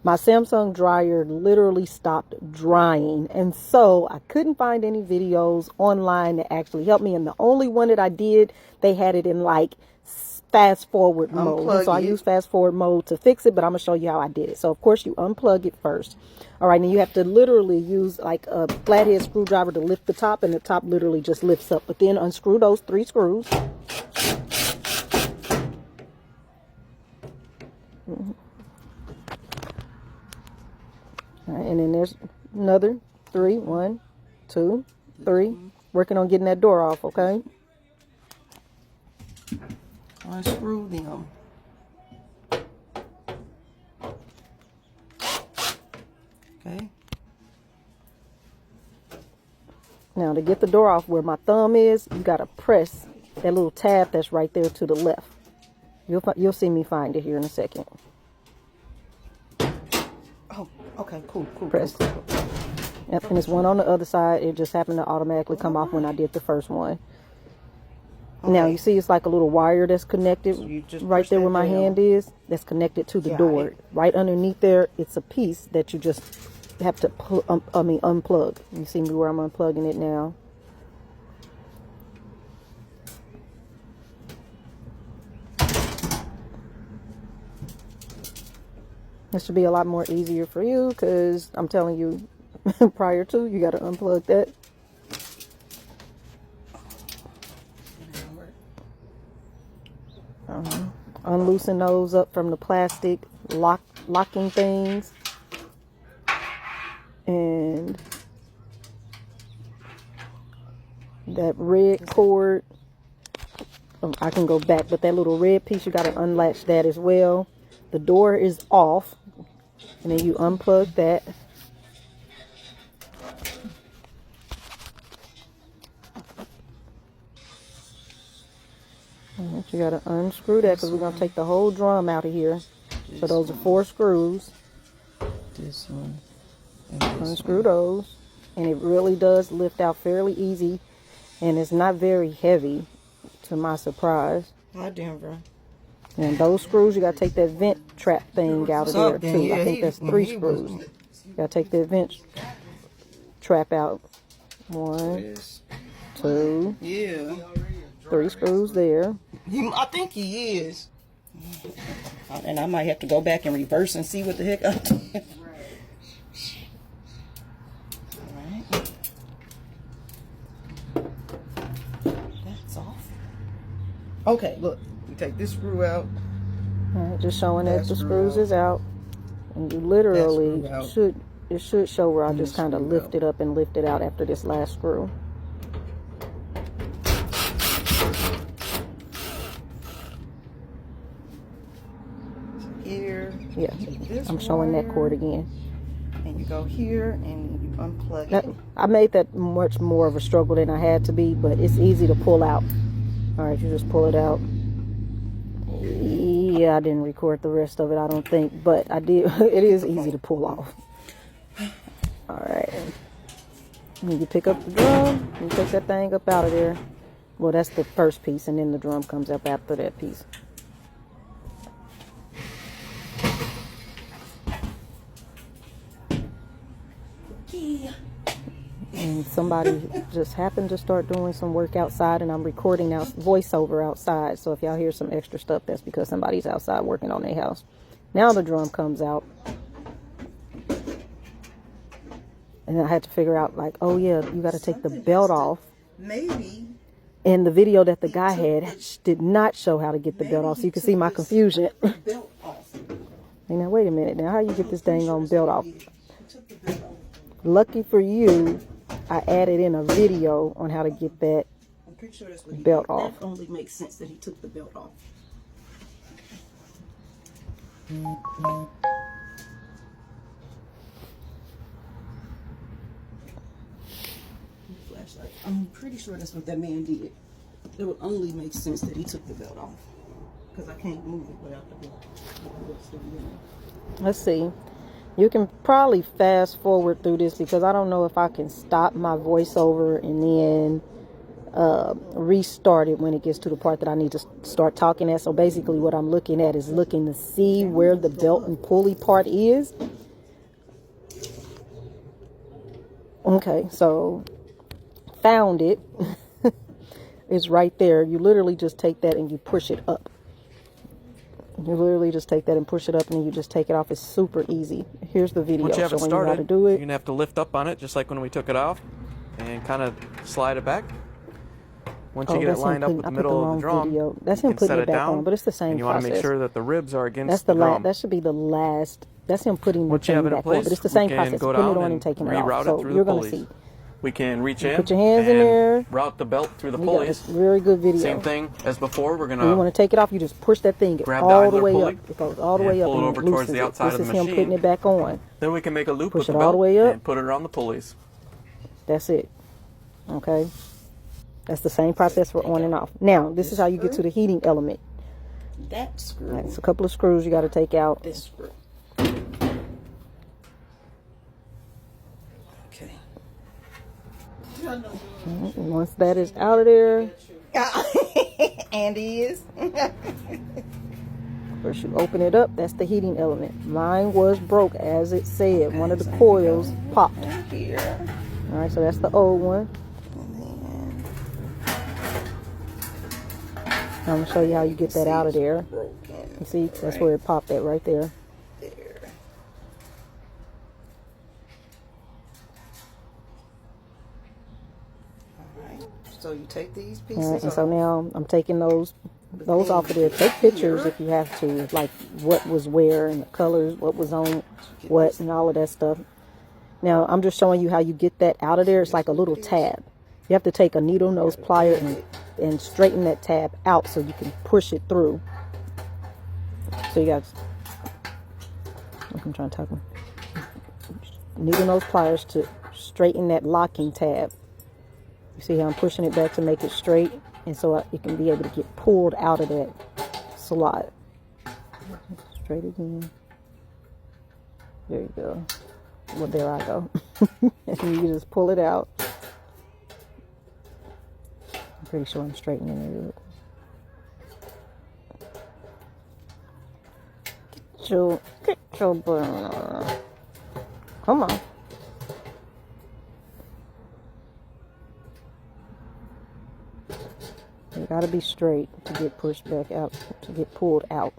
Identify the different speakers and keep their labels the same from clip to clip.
Speaker 1: My Samsung dryer literally stopped drying, and so I couldn't find any videos online that actually helped me. And the only one that I did, they had it in like fast forward mode. And so I use fast forward mode to fix it, but I'm gonna show you how I did it. So of course you unplug it first. All right, and you have to literally use like a flathead screwdriver to lift the top, and the top literally just lifts up. But then unscrew those 3 screws. All right, and then there's another 3. 1, 2, 3. Working on getting that door off, okay?
Speaker 2: Unscrew them. Okay.
Speaker 1: Now to get the door off where my thumb is, you gotta press that little tab that's right there to the left. You'll see me find it here in a second.
Speaker 2: Oh, okay, cool.
Speaker 1: Press. Yep, and there's one on the other side. It just happened to automatically come off when I did the first one. Okay. Now you see it's like a little wire that's connected right there where my hand is. That's connected to the door. Right underneath there, it's a piece that you just have to unplug. You see me where I'm unplugging it now. This should be a lot more easier for you because I'm telling you, prior to, you got to unplug that. Unloosen those up from the plastic locking things. And that red cord, I can go back, but that little red piece, you got to unlatch that as well. The door is off, and then you unplug that. And you got to unscrew that because we're going to take the whole drum out of here. So those are 4 screws.
Speaker 2: This one.
Speaker 1: Unscrew those, and it really does lift out fairly easy, and it's not very heavy, to my surprise.
Speaker 2: Hi, Denver.
Speaker 1: And those screws, you gotta take that vent trap thing out of there too. I think that's 3 screws. You gotta take that vent trap out. 1, 2, 3 screws there.
Speaker 2: I think he is. And I might have to go back and reverse and see what the heck I'm doing. Okay, look, you take this screw out.
Speaker 1: All right, just showing that the screws is out, and you literally should show where I just kind of lift it up and lift it out after this last screw.
Speaker 2: Here.
Speaker 1: Yeah, I'm showing that cord again.
Speaker 2: And you go here and you unplug it.
Speaker 1: I made that much more of a struggle than I had to be, but it's easy to pull out. All right, you just pull it out. Yeah, I didn't record the rest of it, I don't think, but I did. It is easy to pull off. All right. And you pick up the drum, you take that thing up out of there. Well, that's the first piece, and then the drum comes up after that piece. And somebody just happened to start doing some work outside, and I'm recording out voiceover outside. So if y'all hear some extra stuff, that's because somebody's outside working on their house. Now the drum comes out. And I had to figure out, like, oh yeah, you got to take the belt off.
Speaker 2: Maybe.
Speaker 1: And the video that the guy had did not show how to get the belt off, so you can see my confusion. Hey, now wait a minute. Now how you get this dang on belt off? Lucky for you, I added in a video on how to get that belt off.
Speaker 2: That only makes sense that he took the belt off. Flashlight. I'm pretty sure that's what that man did. It would only make sense that he took the belt off, because I can't move it without the belt.
Speaker 1: Let's see. You can probably fast forward through this because I don't know if I can stop my voiceover and then restart it when it gets to the part that I need to start talking at. So basically what I'm looking at is looking to see where the belt and pulley part is. Okay, so found it. It's right there. You literally just take that and you push it up. You literally just take that and push it up, and then you just take it off. It's super easy. Here's the video
Speaker 3: Once you have it
Speaker 1: showing you how
Speaker 3: started,
Speaker 1: to do
Speaker 3: you're
Speaker 1: it.
Speaker 3: going to have to lift up on it, just like when we took it off, and kind of slide it back. Once you get it lined up with the middle of the drum,
Speaker 1: that's
Speaker 3: you
Speaker 1: him
Speaker 3: can
Speaker 1: putting
Speaker 3: set
Speaker 1: it
Speaker 3: it
Speaker 1: back
Speaker 3: down,
Speaker 1: on, but it's the same
Speaker 3: and you want to
Speaker 1: process.
Speaker 3: make sure that the ribs are against
Speaker 1: That's
Speaker 3: the
Speaker 1: the
Speaker 3: drum.
Speaker 1: that should be the last. That's him putting the
Speaker 3: Once you have
Speaker 1: thing
Speaker 3: it in
Speaker 1: back on,
Speaker 3: place,
Speaker 1: but it's the
Speaker 3: we
Speaker 1: same
Speaker 3: can
Speaker 1: process.
Speaker 3: go
Speaker 1: Putting
Speaker 3: down
Speaker 1: it on
Speaker 3: and
Speaker 1: and taking it
Speaker 3: reroute
Speaker 1: off.
Speaker 3: it
Speaker 1: So
Speaker 3: through
Speaker 1: you're
Speaker 3: the
Speaker 1: going to
Speaker 3: pulleys.
Speaker 1: see.
Speaker 3: We can reach
Speaker 1: You
Speaker 3: in
Speaker 1: put your hands in
Speaker 3: and
Speaker 1: there.
Speaker 3: route the belt through the
Speaker 1: You got
Speaker 3: pulleys.
Speaker 1: this very good video.
Speaker 3: Same thing as before. We're
Speaker 1: When you want
Speaker 3: gonna
Speaker 1: to take it off, you just push that thing
Speaker 3: grab the
Speaker 1: all the
Speaker 3: idler
Speaker 1: way
Speaker 3: pulley
Speaker 1: up. It goes all the
Speaker 3: and
Speaker 1: way up
Speaker 3: pull it
Speaker 1: and
Speaker 3: over
Speaker 1: it
Speaker 3: towards
Speaker 1: loosens
Speaker 3: the
Speaker 1: it.
Speaker 3: outside
Speaker 1: This
Speaker 3: of the
Speaker 1: is him putting
Speaker 3: machine.
Speaker 1: it back on.
Speaker 3: then we can make a loop
Speaker 1: Push
Speaker 3: with the
Speaker 1: it all
Speaker 3: belt
Speaker 1: the way up.
Speaker 3: and put it on the pulleys.
Speaker 1: That's it. Okay. That's the same process for on and off. Now, this is how you get to the heating element.
Speaker 2: That screw.
Speaker 1: That's a couple of screws you got to take out.
Speaker 2: This screw. Okay.
Speaker 1: Once that is out of there,
Speaker 2: Andy is.
Speaker 1: first you open it up. That's the heating element. Mine was broke, as it said. One of the coils popped.
Speaker 2: Here.
Speaker 1: All right, so that's the old one.
Speaker 2: And
Speaker 1: I'm going to show you how you get that out of there.
Speaker 2: broken.
Speaker 1: You see, that's where it popped at right there.
Speaker 2: There. Alright. So you take these pieces
Speaker 1: All right, and
Speaker 2: off.
Speaker 1: so now I'm taking those off of there. Take pictures if you have to, like what was where and the colors, what was on what, and all of that stuff. Now I'm just showing you how you get that out of there. It's like a little tab. You have to take a needle nose plier and straighten that tab out so you can push it through. So you got, I'm trying to talk. Needle nose pliers to straighten that locking tab. You see how I'm pushing it back to make it straight, and so it can be able to get pulled out of that slot. Straight again. There you go. Well, there I go. And you just pull it out. I'm pretty sure I'm straightening it. Get your butt. Come on. You gotta be straight to get pushed back out, to get pulled out.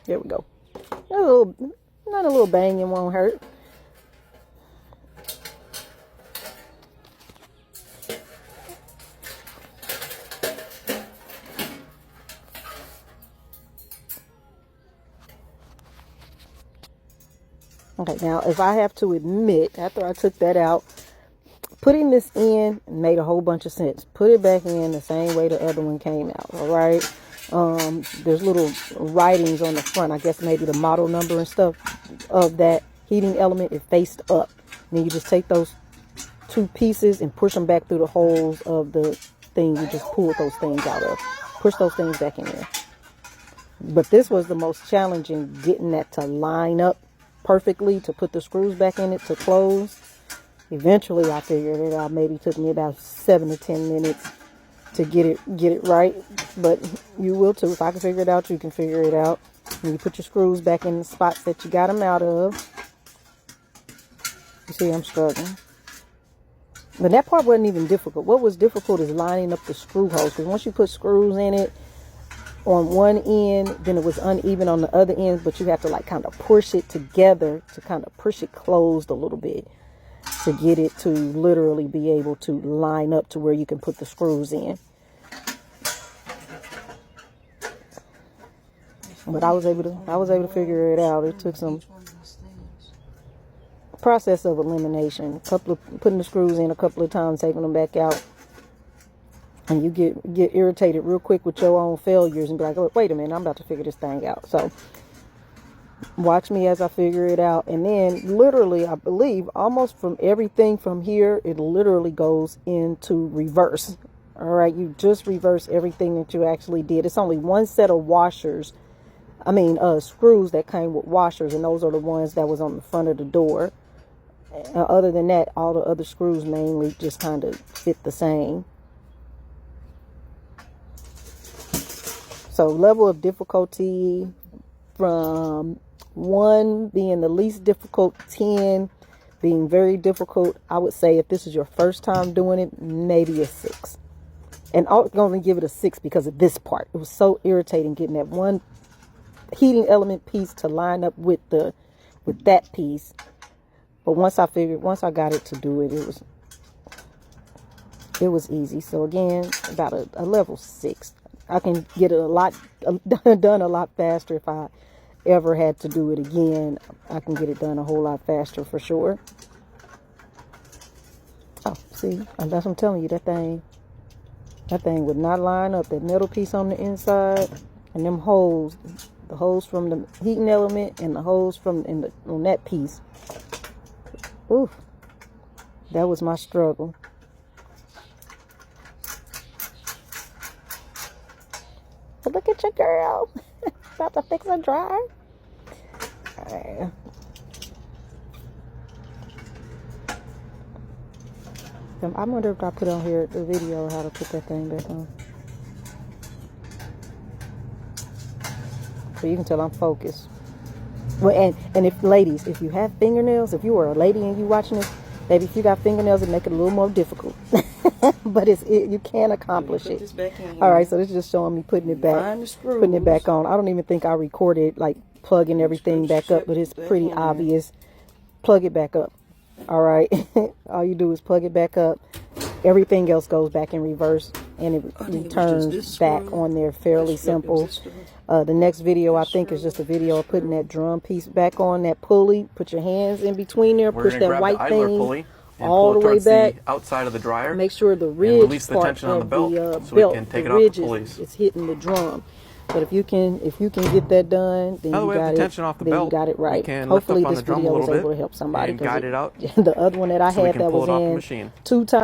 Speaker 1: There we go. Not a little banging won't hurt. Okay, now if I have to admit, after I took that out, putting this in made a whole bunch of sense. Put it back in the same way the other one came out, all right? There's little writings on the front. I guess maybe the model number and stuff of that heating element. It faced up. And then you just take those two pieces and push them back through the holes of the thing you just pulled those things out of. Push those things back in there. But this was the most challenging, getting that to line up perfectly, to put the screws back in it to close. Eventually I figured it out. Maybe took me about 7 to 10 minutes to get it right, but you will too. If I can figure it out, you can figure it out. And you put your screws back in the spots that you got them out of. You see, I'm struggling, but that part wasn't even difficult. What was difficult is lining up the screw holes, because once you put screws in it on one end, then it was uneven on the other end, but you have to like kind of push it together to kind of push it closed a little bit to get it to literally be able to line up to where you can put the screws in. But I was able to figure it out. It took some process of elimination. Putting the screws in a couple of times, taking them back out. And you get irritated real quick with your own failures and be like, oh, wait a minute, I'm about to figure this thing out. So watch me as I figure it out. And then literally, I believe almost from everything from here, it literally goes into reverse. All right, you just reverse everything that you actually did. It's only one set of washers. Screws that came with washers, and those are the ones that was on the front of the door. Other than that, all the other screws mainly just kind of fit the same. So level of difficulty, from 1 being the least difficult, 10 being very difficult. I would say if this is your first time doing it, maybe a 6. And I'm going to give it a 6 because of this part. It was so irritating getting that one heating element piece to line up with that piece. But once I got it to do it, it was easy. So again, about a level 6. I can get it done a lot faster if I ever had to do it again. I can get it done a whole lot faster for sure. Oh, see, that's what I'm telling you, that thing would not line up. That metal piece on the inside and them holes, the holes from the heating element and the holes on that piece. Ooh, that was my struggle. But look at your girl. About to fix a dryer. Alright. I wonder if I put on here the video how to put that thing back on. So you can tell I'm focused. Well, and if ladies, if you have fingernails, if you are a lady and you watching this, baby, if you got fingernails, it make it a little more difficult. But you can accomplish it. All right, so this is just showing me putting it back on. I don't even think I recorded like plugging everything back up, but it's pretty obvious. Plug it back up. All right, all you do is plug it back up. Everything else goes back in reverse, and it returns back on there. Fairly simple. The next video I think is just a video of putting that drum piece back on that pulley. Put your hands in between there. Push that white thing all the way back,
Speaker 3: outside of the dryer.
Speaker 1: Make sure the ridge
Speaker 3: release the
Speaker 1: part
Speaker 3: tension on
Speaker 1: of
Speaker 3: the belt,
Speaker 1: the
Speaker 3: so we
Speaker 1: belt,
Speaker 3: can take
Speaker 1: the
Speaker 3: it off the
Speaker 1: ridge
Speaker 3: pulleys.
Speaker 1: is hitting the drum. But if you can get that done, then
Speaker 3: Now that
Speaker 1: you
Speaker 3: we have
Speaker 1: got
Speaker 3: the
Speaker 1: it.
Speaker 3: tension off the
Speaker 1: Then
Speaker 3: belt,
Speaker 1: you got it
Speaker 3: we
Speaker 1: right.
Speaker 3: can lift
Speaker 1: Hopefully
Speaker 3: up on
Speaker 1: this
Speaker 3: the drum a
Speaker 1: video was
Speaker 3: little
Speaker 1: able
Speaker 3: bit
Speaker 1: to help somebody.
Speaker 3: and guide it out
Speaker 1: The other one that I
Speaker 3: so we
Speaker 1: had
Speaker 3: can
Speaker 1: that
Speaker 3: pull
Speaker 1: was
Speaker 3: it off the
Speaker 1: in
Speaker 3: machine.
Speaker 1: 2 times.